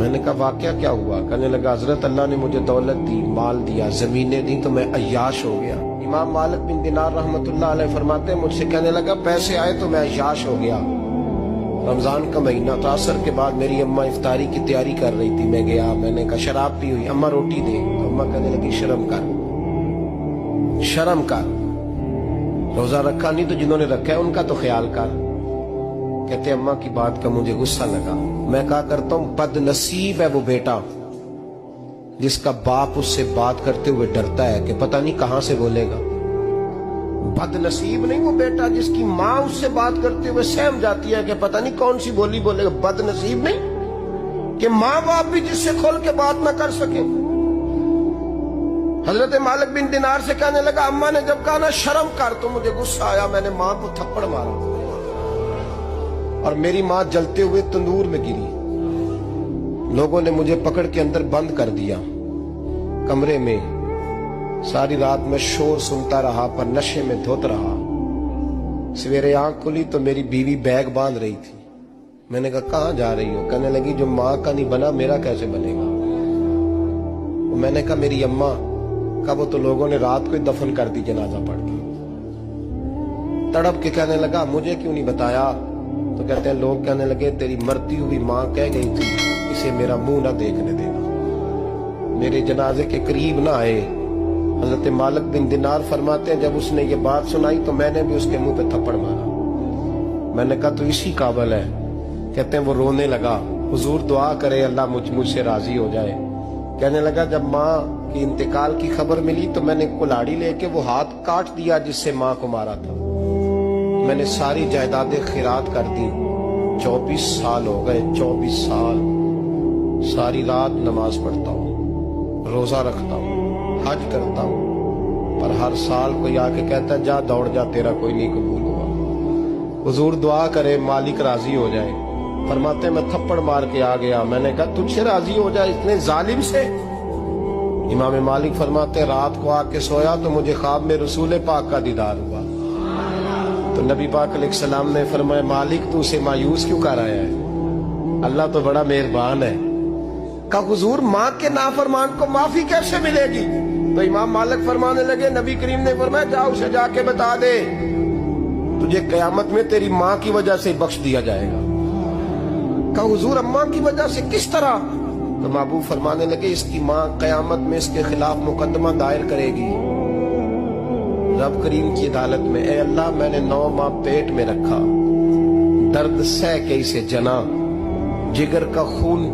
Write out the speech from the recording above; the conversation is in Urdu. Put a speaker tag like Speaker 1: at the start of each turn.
Speaker 1: میں نے کہا واقعہ کیا ہوا؟ کہنے لگا حضرت اللہ نے مجھے دولت دی، مال دیا، زمینیں دی تو میں عیاش ہو گیا۔ امام مالک بن دینار رحمت اللہ علیہ فرماتے ہیں مجھ سے کہنے لگا پیسے آئے تو میں عیاش ہو گیا۔ رمضان کا مہینہ تھا، عصر کے بعد میری اماں افطاری کی تیاری کر رہی تھی، میں گیا، میں نے کہا شراب پی ہوئی، اماں روٹی دے، تو اماں کہنے لگی شرم کر، شرم کر، روزہ رکھا نہیں تو جنہوں نے رکھا ہے ان کا تو خیال کر۔ کہتے اماں کی بات کا مجھے غصہ لگا، میں کہا کرتا ہوں بد نصیب ہے وہ بیٹا جس کا باپ اس سے بات کرتے ہوئے ڈرتا ہے کہ پتہ نہیں کہاں سے بولے گا۔ بد نصیب نہیں وہ بیٹا جس کی ماں اس سے بات کرتے ہوئے سہم جاتی ہے کہ پتہ نہیں کون سی بولی بولے گا۔ بد نصیب نہیں کہ ماں باپ بھی جس سے کھول کے بات نہ کر سکے۔ حضرت مالک بن دینار سے کہنے لگا اماں نے جب کہا نا شرم کر تو مجھے غصہ آیا، میں نے ماں کو تھپڑ مارا اور میری ماں جلتے ہوئے تندور میں گری۔ لوگوں نے مجھے پکڑ کے اندر بند کر دیا کمرے میں، ساری رات میں شور سنتا رہا پر نشے میں دھوت رہا۔ سویرے آنکھ کھلی تو میری بیوی بیگ باندھ رہی تھی۔ میں نے کہا کہاں جا رہی ہو؟ کہنے لگی جو ماں کا نہیں بنا میرا کیسے بنے گا؟ میں نے کہا میری اماں کا وہ تو لوگوں نے رات کو ہی دفن کر دی جنازہ پڑھ کے۔ تڑپ کے کہنے لگا مجھے کیوں نہیں بتایا؟ تو کہتے ہیں لوگ کہنے لگے تیری مرتی ہوئی ماں کہہ گئی تھی اسے میرا منہ نہ دیکھنے دینا، میرے جنازے کے قریب نہ آئے۔ حضرت مالک بن دینار فرماتے ہیں جب اس نے یہ بات سنائی تو میں نے بھی اس کے منہ پہ تھپڑ مارا۔ میں نے کہا تو اسی قابل ہے۔ کہتے ہیں وہ رونے لگا، حضور دعا کرے اللہ مجھ سے راضی ہو جائے۔ کہنے لگا جب ماں کی انتقال کی خبر ملی تو میں نے کلاڑی لے کے وہ ہاتھ کاٹ دیا جس سے ماں کو مارا تھا۔ میں نے ساری جائیدادیں خیرات کر دی۔ 24 سال ہو گئے، 24 سال ساری رات نماز پڑھتا ہوں، روزہ رکھتا ہوں، حج کرتا ہوں، پر ہر سال کوئی آ کے کہتا ہے جا دوڑ جا تیرا کوئی نہیں قبول ہوا۔ حضور دعا کرے مالک راضی ہو جائے۔ فرماتے میں تھپڑ مار کے آ گیا، میں نے کہا تجھ سے راضی ہو جائے اتنے ظالم سے؟ امام مالک فرماتے رات کو آ کے سویا تو مجھے خواب میں رسول پاک کا دیدار ہوا۔ تو نبی پاک علیہ السلام نے فرمایا مالک تو اسے مایوس کیوں کر آیا ہے؟ اللہ تو بڑا مہربان ہے۔ کہا حضور ماں کے نافرمان کو معافی کیسے ملے گی؟ تو امام مالک فرمانے لگے نبی کریم نے فرمایا جا اسے جا کے بتا دے تجھے قیامت میں تیری ماں کی وجہ سے بخش دیا جائے گا۔ کہا حضور اماں کی وجہ سے کس طرح؟ تو محبوب فرمانے لگے اس کی ماں قیامت میں اس کے خلاف مقدمہ دائر کرے گی رب کریم کی عدالت میں، اے اللہ میں نے 9 ماہ پیٹ میں رکھا، درد سہ کے اسے جنا، جگر کا خون